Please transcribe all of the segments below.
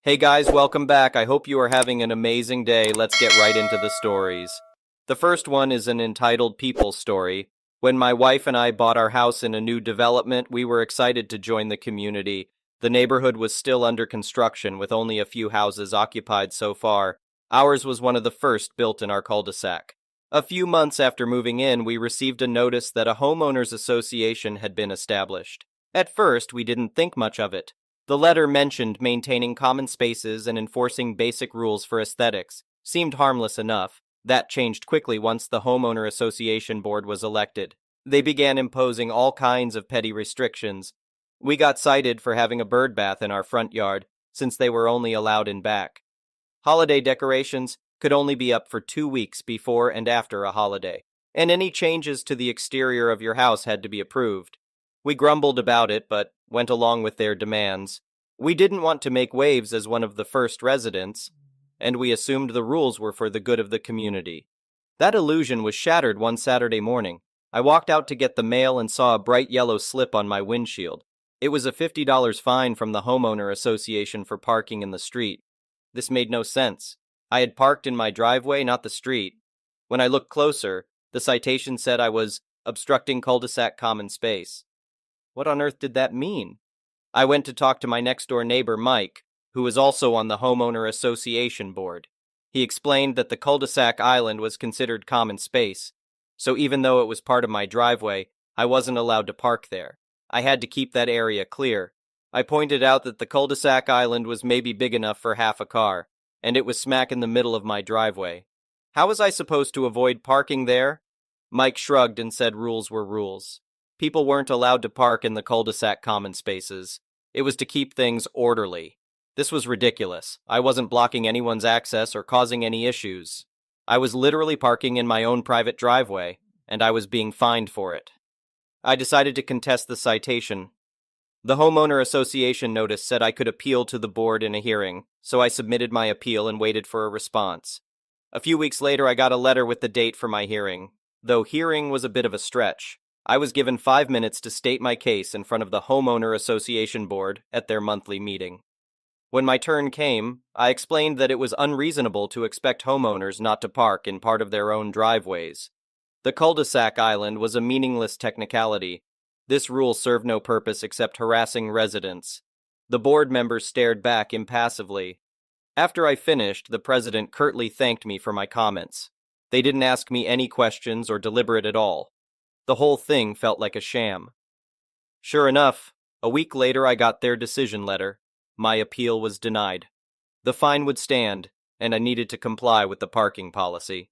Hey guys, welcome back. I hope you are having an amazing day. Let's get right into the stories. The first one is an entitled people story. When my wife and I bought our house in a new development, we were excited to join the community. The neighborhood was still under construction with only a few houses occupied so far. Ours was one of the first built in our cul-de-sac. A few months after moving in, we received a notice that a homeowners association had been established. At first, we didn't think much of it. The letter mentioned maintaining common spaces and enforcing basic rules for aesthetics. Seemed harmless enough. That changed quickly once the homeowner association board was elected. They began imposing all kinds of petty restrictions. We got cited for having a bird bath in our front yard, since they were only allowed in back. Holiday decorations could only be up for 2 weeks before and after a holiday, and any changes to the exterior of your house had to be approved. We grumbled about it, but went along with their demands. We didn't want to make waves as one of the first residents, and we assumed the rules were for the good of the community. That illusion was shattered one Saturday morning. I walked out to get the mail and saw a bright yellow slip on my windshield. It was a $50 fine from the homeowner association for parking in the street. This made no sense. I had parked in my driveway, not the street. When I looked closer, the citation said I was obstructing cul-de-sac common space. What on earth did that mean? I went to talk to my next-door neighbor, Mike, who was also on the homeowner association board. He explained that the cul-de-sac island was considered common space, so even though it was part of my driveway, I wasn't allowed to park there. I had to keep that area clear. I pointed out that the cul-de-sac island was maybe big enough for half a car, and it was smack in the middle of my driveway. How was I supposed to avoid parking there? Mike shrugged and said rules were rules. People weren't allowed to park in the cul-de-sac common spaces. It was to keep things orderly. This was ridiculous. I wasn't blocking anyone's access or causing any issues. I was literally parking in my own private driveway, and I was being fined for it. I decided to contest the citation. The homeowner association notice said I could appeal to the board in a hearing, so I submitted my appeal and waited for a response. A few weeks later, I got a letter with the date for my hearing. Though hearing was a bit of a stretch, I was given 5 minutes to state my case in front of the homeowner association board at their monthly meeting. When my turn came, I explained that it was unreasonable to expect homeowners not to park in part of their own driveways. The cul-de-sac island was a meaningless technicality. This rule served no purpose except harassing residents. The board members stared back impassively. After I finished, the president curtly thanked me for my comments. They didn't ask me any questions or deliberate at all. The whole thing felt like a sham. Sure enough, a week later I got their decision letter. My appeal was denied. The fine would stand, and I needed to comply with the parking policy.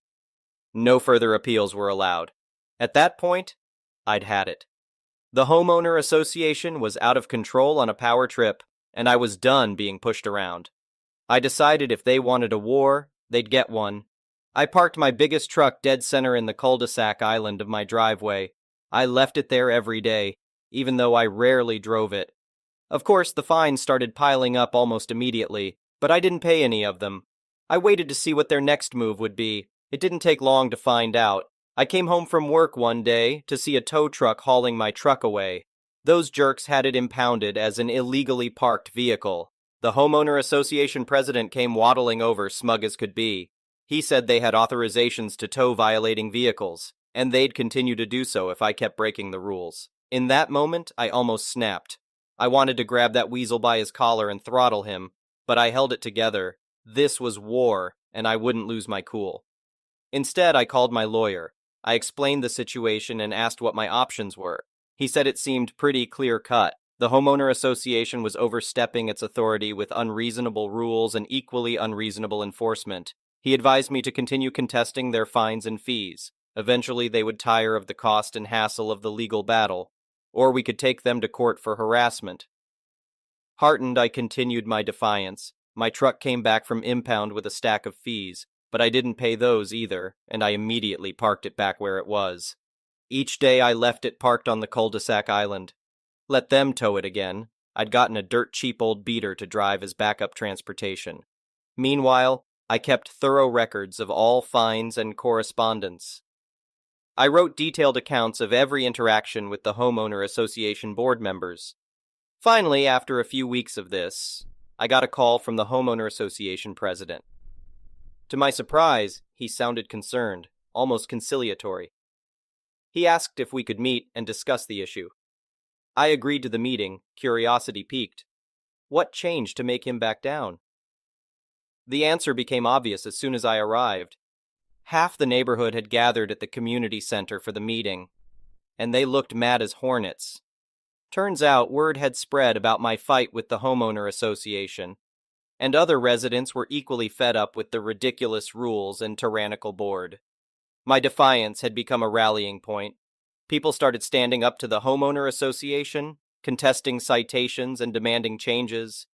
No further appeals were allowed. At that point, I'd had it. The homeowner association was out of control on a power trip, and I was done being pushed around. I decided if they wanted a war, they'd get one. I parked my biggest truck dead center in the cul-de-sac island of my driveway. I left it there every day, even though I rarely drove it. Of course, the fines started piling up almost immediately, but I didn't pay any of them. I waited to see what their next move would be. It didn't take long to find out. I came home from work one day to see a tow truck hauling my truck away. Those jerks had it impounded as an illegally parked vehicle. The homeowner association president came waddling over, smug as could be. He said they had authorizations to tow violating vehicles, and they'd continue to do so if I kept breaking the rules. In that moment, I almost snapped. I wanted to grab that weasel by his collar and throttle him, but I held it together. This was war, and I wouldn't lose my cool. Instead, I called my lawyer. I explained the situation and asked what my options were. He said it seemed pretty clear-cut. The homeowner association was overstepping its authority with unreasonable rules and equally unreasonable enforcement. He advised me to continue contesting their fines and fees. Eventually, they would tire of the cost and hassle of the legal battle, or we could take them to court for harassment. Heartened, I continued my defiance. My truck came back from impound with a stack of fees, but I didn't pay those either, and I immediately parked it back where it was. Each day I left it parked on the cul-de-sac island. Let them tow it again. I'd gotten a dirt cheap old beater to drive as backup transportation. Meanwhile, I kept thorough records of all fines and correspondence. I wrote detailed accounts of every interaction with the homeowner association board members. Finally, after a few weeks of this, I got a call from the homeowner association president. To my surprise, he sounded concerned, almost conciliatory. He asked if we could meet and discuss the issue. I agreed to the meeting, curiosity piqued. What changed to make him back down? The answer became obvious as soon as I arrived. Half the neighborhood had gathered at the community center for the meeting, and they looked mad as hornets. Turns out word had spread about my fight with the homeowner association, and other residents were equally fed up with the ridiculous rules and tyrannical board. My defiance had become a rallying point. People started standing up to the homeowner association, contesting citations and demanding changes.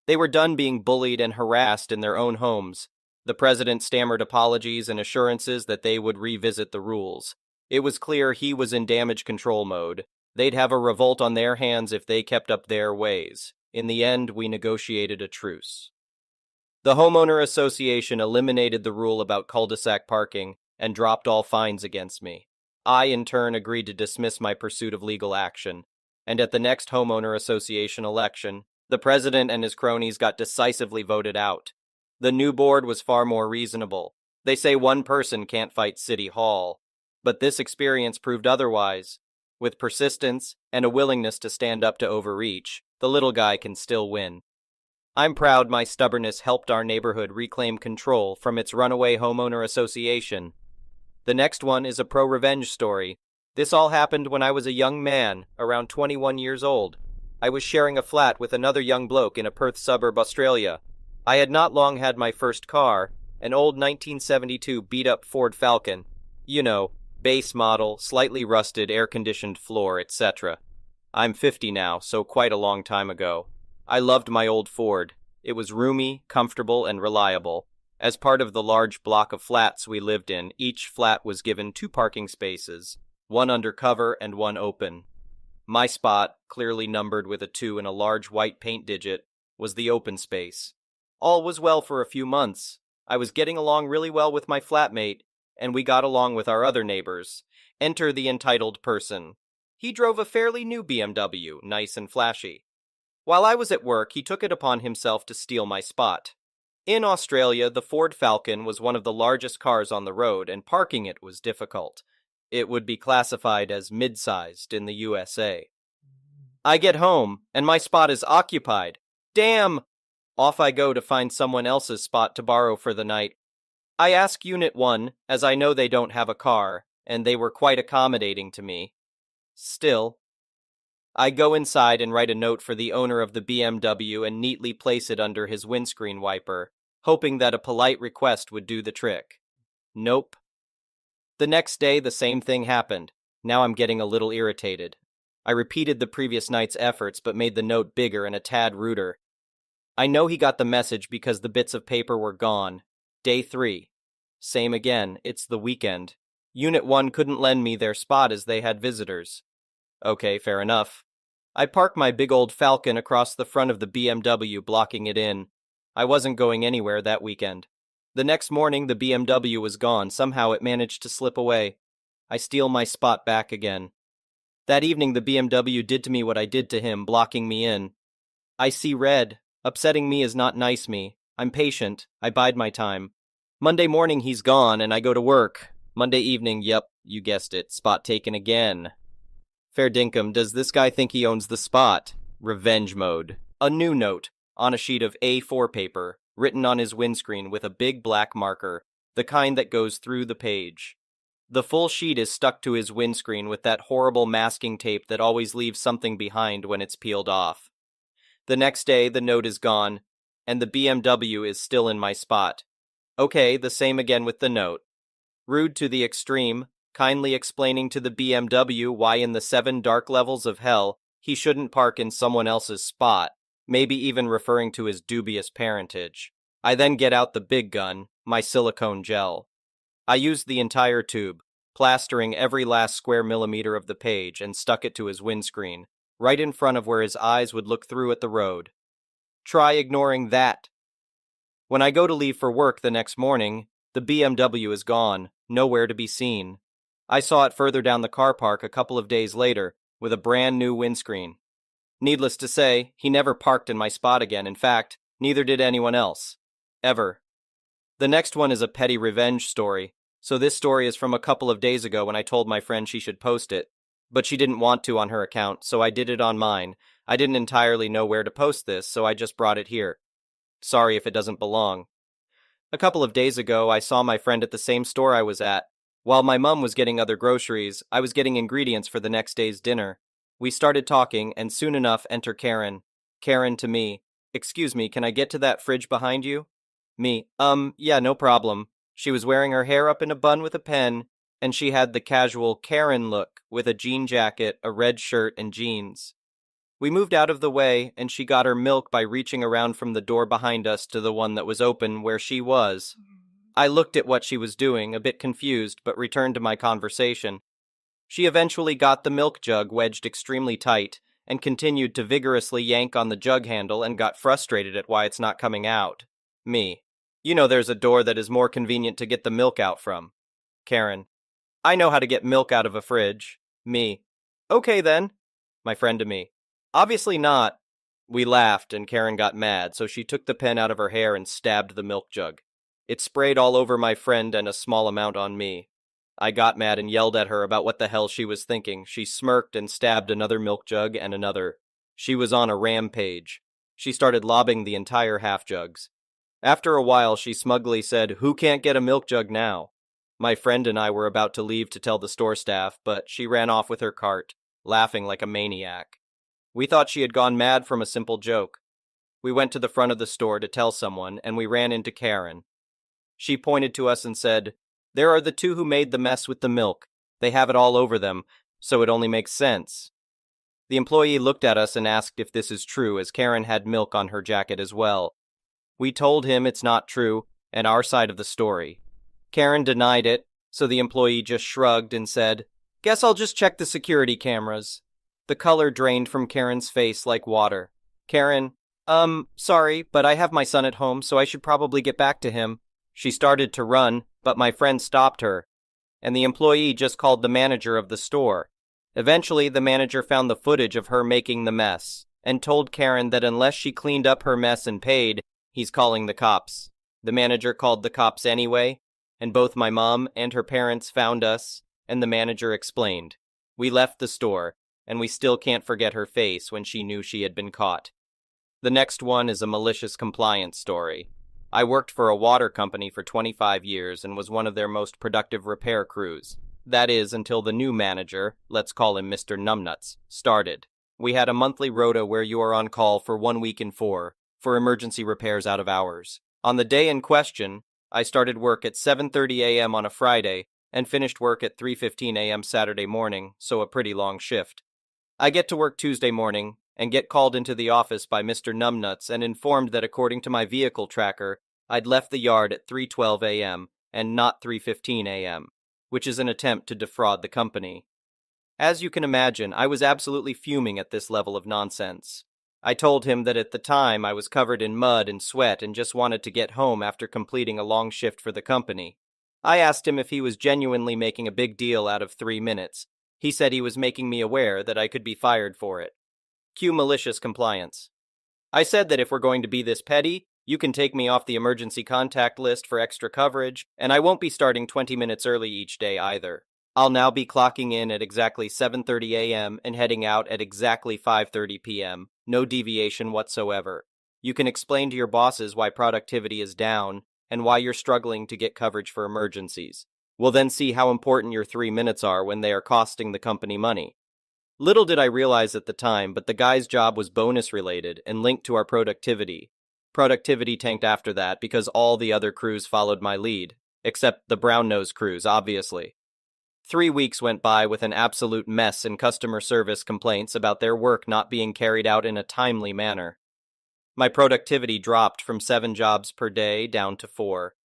They were done being bullied and harassed in their own homes. The president stammered apologies and assurances that they would revisit the rules. It was clear he was in damage control mode. They'd have a revolt on their hands if they kept up their ways. In the end, we negotiated a truce. The homeowner association eliminated the rule about cul-de-sac parking and dropped all fines against me. I, in turn, agreed to dismiss my pursuit of legal action. And at the next homeowner association election, the president and his cronies got decisively voted out. The new board was far more reasonable. They say one person can't fight City Hall. But this experience proved otherwise. With persistence and a willingness to stand up to overreach, the little guy can still win. I'm proud my stubbornness helped our neighborhood reclaim control from its runaway homeowner association. The next one is a pro-revenge story. This all happened when I was a young man, around 21 years old. I was sharing a flat with another young bloke in a Perth suburb, Australia. I had not long had my first car, an old 1972 beat-up Ford Falcon. You know, base model, slightly rusted, air-conditioned floor, etc. I'm 50 now, so quite a long time ago. I loved my old Ford. It was roomy, comfortable, and reliable. As part of the large block of flats we lived in, each flat was given 2 parking spaces, one undercover and one open. My spot, clearly numbered with a 2 and a large white paint digit, was the open space. All was well for a few months. I was getting along really well with my flatmate, and we got along with our other neighbors. Enter the entitled person. He drove a fairly new BMW, nice and flashy. While I was at work, he took it upon himself to steal my spot. In Australia, the Ford Falcon was one of the largest cars on the road, and parking it was difficult. It would be classified as mid-sized in the USA. I get home, and my spot is occupied. Damn! Off I go to find someone else's spot to borrow for the night. I ask Unit 1, as I know they don't have a car, and they were quite accommodating to me. Still, I go inside and write a note for the owner of the BMW and neatly place it under his windscreen wiper, hoping that a polite request would do the trick. Nope. The next day, the same thing happened. Now I'm getting a little irritated. I repeated the previous night's efforts, but made the note bigger and a tad ruder. I know he got the message because the bits of paper were gone. Day 3. Same again, it's the weekend. Unit 1 couldn't lend me their spot as they had visitors. Okay, fair enough. I park my big old Falcon across the front of the BMW, blocking it in. I wasn't going anywhere that weekend. The next morning, the BMW was gone. Somehow it managed to slip away. I steal my spot back again. That evening, the BMW did to me what I did to him, blocking me in. I see red. Upsetting me is not nice me. I'm patient. I bide my time. Monday morning, he's gone, and I go to work. Monday evening, yep, you guessed it, spot taken again. Fair dinkum, does this guy think he owns the spot? Revenge mode. A new note, on a sheet of A4 paper, written on his windscreen with a big black marker, the kind that goes through the page. The full sheet is stuck to his windscreen with that horrible masking tape that always leaves something behind when it's peeled off. The next day, the note is gone, and the BMW is still in my spot. Okay, the same again with the note. Rude to the extreme, kindly explaining to the BMW why in the 7 dark levels of hell he shouldn't park in someone else's spot, maybe even referring to his dubious parentage. I then get out the big gun, my silicone gel. I used the entire tube, plastering every last square millimeter of the page, and stuck it to his windscreen, right in front of where his eyes would look through at the road. Try ignoring that. When I go to leave for work the next morning, the BMW is gone, nowhere to be seen. I saw it further down the car park a couple of days later, with a brand new windscreen. Needless to say, he never parked in my spot again. In fact, Neither did anyone else. Ever. The next one is a petty revenge story. So this story is from a couple of days ago when I told my friend she should post it. But she didn't want to on her account, so I did it on mine. I didn't entirely know where to post this, so I just brought it here. Sorry if it doesn't belong. A couple of days ago, I saw my friend at the same store I was at. While my mum was getting other groceries, I was getting ingredients for the next day's dinner. We started talking, and soon enough enter Karen. Karen to me, "Excuse me, can I get to that fridge behind you?" Me, yeah, no problem. She was wearing her hair up in a bun with a pen, and she had the casual Karen look with a jean jacket, a red shirt, and jeans. We moved out of the way, and she got her milk by reaching around from the door behind us to the one that was open where she was. I looked at what she was doing, a bit confused, but returned to my conversation. She eventually got the milk jug wedged extremely tight, and continued to vigorously yank on the jug handle and got frustrated at why it's not coming out. Me. You know there's a door that is more convenient to get the milk out from. Karen. I know how to get milk out of a fridge. Me. Okay then. My friend to me. Obviously not. We laughed and Karen got mad, so she took the pen out of her hair and stabbed the milk jug. It sprayed all over my friend and a small amount on me. I got mad and yelled at her about what the hell she was thinking. She smirked and stabbed another milk jug and another. She was on a rampage. She started lobbing the entire half jugs. After a while, she smugly said, "Who can't get a milk jug now?" My friend and I were about to leave to tell the store staff, but she ran off with her cart, laughing like a maniac. We thought she had gone mad from a simple joke. We went to the front of the store to tell someone, and we ran into Karen. She pointed to us and said, "There are the two who made the mess with the milk. They have it all over them, so it only makes sense." The employee looked at us and asked if this is true, as Karen had milk on her jacket as well. We told him it's not true, and our side of the story. Karen denied it, so the employee just shrugged and said, "Guess I'll just check the security cameras." The color drained from Karen's face like water. Karen, sorry, but I have my son at home, so I should probably get back to him. She started to run, but my friend stopped her, and the employee just called the manager of the store. Eventually, the manager found the footage of her making the mess, and told Karen that unless she cleaned up her mess and paid, he's calling the cops. The manager called the cops anyway, and both my mom and her parents found us, and the manager explained. We left the store, and we still can't forget her face when she knew she had been caught. The next one is a malicious compliance story. I worked for a water company for 25 years and was one of their most productive repair crews. That is, until the new manager, let's call him Mr. Numbnuts, started. We had a monthly rota where you are on call for 1 week in 4, for emergency repairs out of hours. On the day in question, I started work at 7:30 a.m. on a Friday and finished work at 3:15 a.m. Saturday morning, so a pretty long shift. I get to work Tuesday morning and get called into the office by Mr. Numbnuts and informed that according to my vehicle tracker, I'd left the yard at 3:12 a.m. and not 3:15 a.m., which is an attempt to defraud the company. As you can imagine, I was absolutely fuming at this level of nonsense. I told him that at the time I was covered in mud and sweat and just wanted to get home after completing a long shift for the company. I asked him if he was genuinely making a big deal out of 3 minutes. He said he was making me aware that I could be fired for it. Cue malicious compliance. I said that if we're going to be this petty, you can take me off the emergency contact list for extra coverage, and I won't be starting 20 minutes early each day either. I'll now be clocking in at exactly 7:30 a.m. and heading out at exactly 5:30 p.m., no deviation whatsoever. You can explain to your bosses why productivity is down and why you're struggling to get coverage for emergencies. We'll then see how important your 3 minutes are when they are costing the company money. Little did I realize at the time, but the guy's job was bonus related and linked to our productivity. Productivity tanked after that because all the other crews followed my lead, except the brown-nosed crews, obviously. 3 weeks went by with an absolute mess in customer service complaints about their work not being carried out in a timely manner. My productivity dropped from 7 jobs per day down to 4.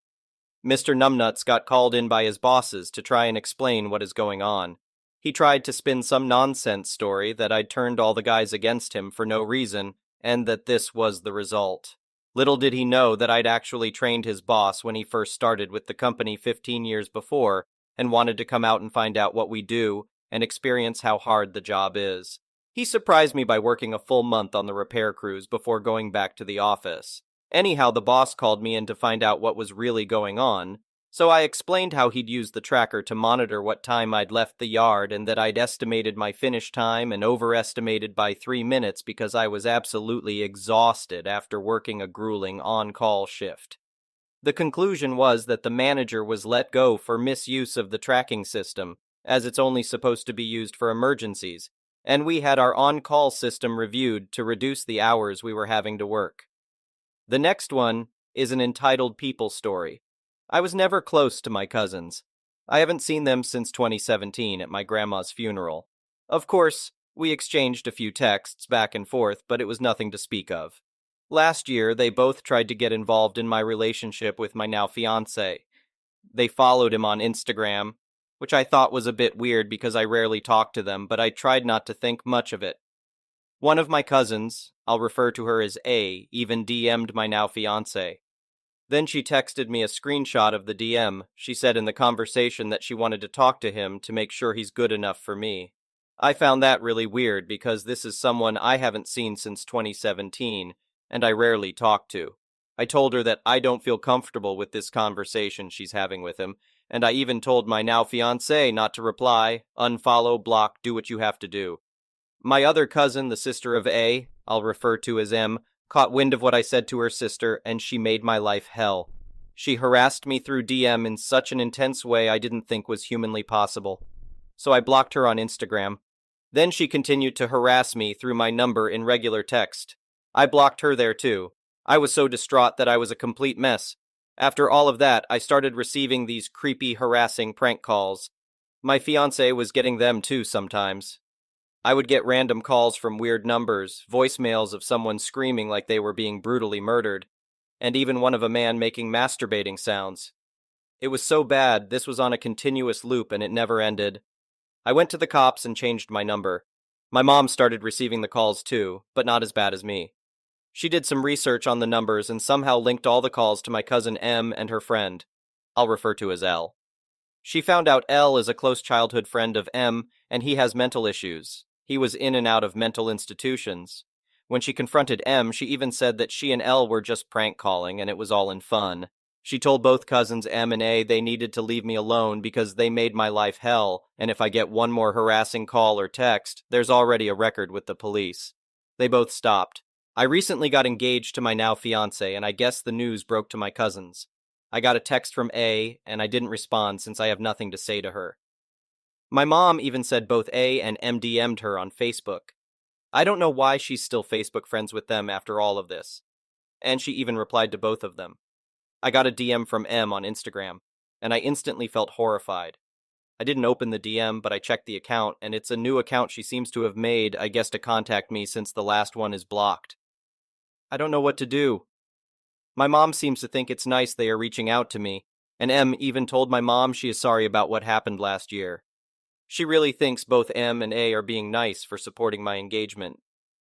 Mr. Numbnuts got called in by his bosses to try and explain what is going on. He tried to spin some nonsense story that I'd turned all the guys against him for no reason, and that this was the result. Little did he know that I'd actually trained his boss when he first started with the company 15 years before, and wanted to come out and find out what we do and experience how hard the job is. He surprised me by working a full month on the repair crews before going back to the office. Anyhow, the boss called me in to find out what was really going on, so I explained how he'd used the tracker to monitor what time I'd left the yard and that I'd estimated my finish time and overestimated by 3 minutes because I was absolutely exhausted after working a grueling on-call shift. The conclusion was that the manager was let go for misuse of the tracking system, as it's only supposed to be used for emergencies, and we had our on-call system reviewed to reduce the hours we were having to work. The next one is an entitled people story. I was never close to my cousins. I haven't seen them since 2017 at my grandma's funeral. Of course, we exchanged a few texts back and forth, but it was nothing to speak of. Last year, they both tried to get involved in my relationship with my now fiancé. They followed him on Instagram, which I thought was a bit weird because I rarely talk to them, but I tried not to think much of it. One of my cousins, I'll refer to her as A, even DM'd my now fiancé. Then she texted me a screenshot of the DM. She said in the conversation that she wanted to talk to him to make sure he's good enough for me. I found that really weird because this is someone I haven't seen since 2017, and I rarely talk to. I told her that I don't feel comfortable with this conversation she's having with him, and I even told my now fiancé not to reply, unfollow, block, do what you have to do. My other cousin, the sister of A, I'll refer to as M, caught wind of what I said to her sister, and she made my life hell. She harassed me through DM in such an intense way I didn't think was humanly possible. So I blocked her on Instagram. Then she continued to harass me through my number in regular text. I blocked her there too. I was so distraught that I was a complete mess. After all of that, I started receiving these creepy, harassing prank calls. My fiancé was getting them too sometimes. I would get random calls from weird numbers, voicemails of someone screaming like they were being brutally murdered, and even one of a man making masturbating sounds. It was so bad, this was on a continuous loop and it never ended. I went to the cops and changed my number. My mom started receiving the calls too, but not as bad as me. She did some research on the numbers and somehow linked all the calls to my cousin M and her friend. I'll refer to as L. She found out L is a close childhood friend of M, and he has mental issues. He was in and out of mental institutions. When she confronted M, she even said that she and L were just prank calling and it was all in fun. She told both cousins M and A they needed to leave me alone because they made my life hell, and if I get one more harassing call or text, there's already a record with the police. They both stopped. I recently got engaged to my now fiancé, and I guess the news broke to my cousins. I got a text from A, and I didn't respond since I have nothing to say to her. My mom even said both A and M DM'd her on Facebook. I don't know why she's still Facebook friends with them after all of this. And she even replied to both of them. I got a DM from M on Instagram, and I instantly felt horrified. I didn't open the DM, but I checked the account, and it's a new account she seems to have made, I guess to contact me since the last one is blocked. I don't know what to do. My mom seems to think it's nice they are reaching out to me, and M even told my mom she is sorry about what happened last year. She really thinks both M and A are being nice for supporting my engagement.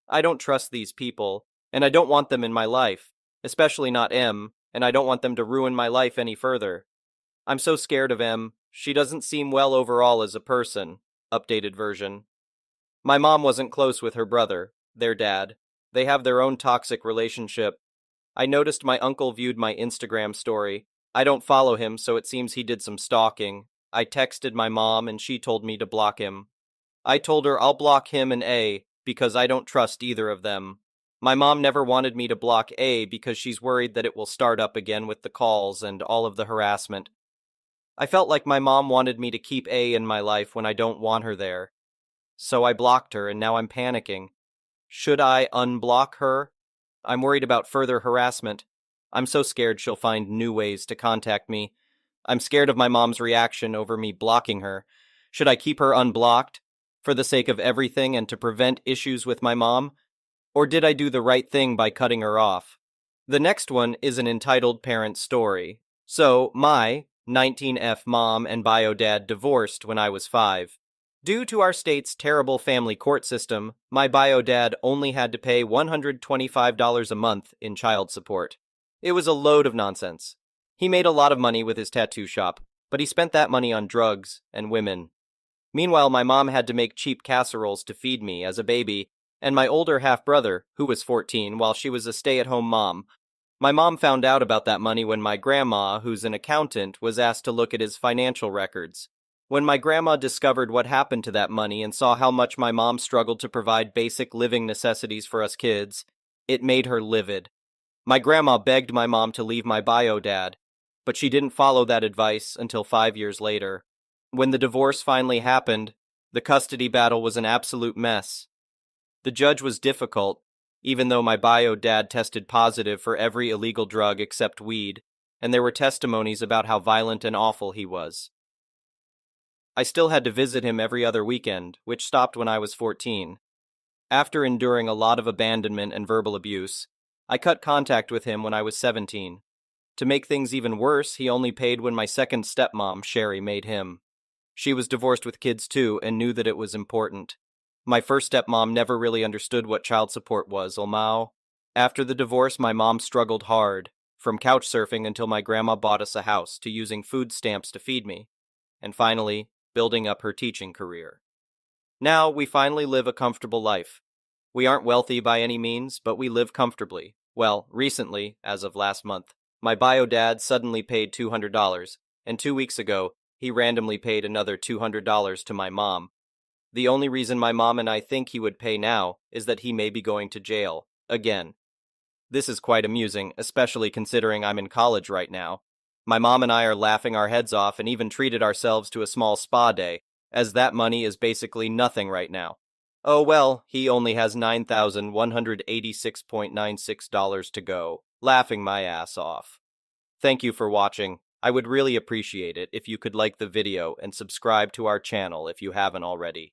I don't trust these people, and I don't want them in my life, especially not M, and I don't want them to ruin my life any further. I'm so scared of M. She doesn't seem well overall as a person. Updated version. My mom wasn't close with her brother, their dad. They have their own toxic relationship. I noticed my uncle viewed my Instagram story. I don't follow him, so it seems he did some stalking. I texted my mom and she told me to block him. I told her I'll block him and A because I don't trust either of them. My mom never wanted me to block A because she's worried that it will start up again with the calls and all of the harassment. I felt like my mom wanted me to keep A in my life when I don't want her there. So I blocked her and now I'm panicking. Should I unblock her? I'm worried about further harassment. I'm so scared she'll find new ways to contact me. I'm scared of my mom's reaction over me blocking her. Should I keep her unblocked, for the sake of everything and to prevent issues with my mom? Or did I do the right thing by cutting her off? The next one is an entitled parent story. So, my 19F mom and bio dad divorced when I was 5. Due to our state's terrible family court system, my bio dad only had to pay $125 a month in child support. It was a load of nonsense. He made a lot of money with his tattoo shop, but he spent that money on drugs and women. Meanwhile, my mom had to make cheap casseroles to feed me as a baby, and my older half-brother, who was 14, while she was a stay-at-home mom. My mom found out about that money when my grandma, who's an accountant, was asked to look at his financial records. When my grandma discovered what happened to that money and saw how much my mom struggled to provide basic living necessities for us kids, it made her livid. My grandma begged my mom to leave my bio dad, but she didn't follow that advice until 5 years later. When the divorce finally happened, the custody battle was an absolute mess. The judge was difficult, even though my bio dad tested positive for every illegal drug except weed, and there were testimonies about how violent and awful he was. I still had to visit him every other weekend, which stopped when I was 14. After enduring a lot of abandonment and verbal abuse, I cut contact with him when I was 17. To make things even worse, he only paid when my second stepmom, Sherry, made him. She was divorced with kids too and knew that it was important. My first stepmom never really understood what child support was, Olmao. After the divorce, my mom struggled hard, from couch surfing until my grandma bought us a house to using food stamps to feed me, and finally, building up her teaching career. Now, we finally live a comfortable life. We aren't wealthy by any means, but we live comfortably. Well, recently, as of last month, my bio dad suddenly paid $200, and 2 weeks ago, he randomly paid another $200 to my mom. The only reason my mom and I think he would pay now is that he may be going to jail, again. This is quite amusing, especially considering I'm in college right now. My mom and I are laughing our heads off and even treated ourselves to a small spa day, as that money is basically nothing right now. Oh well, he only has $9,186.96 to go, laughing my ass off. Thank you for watching. I would really appreciate it if you could like the video and subscribe to our channel if you haven't already.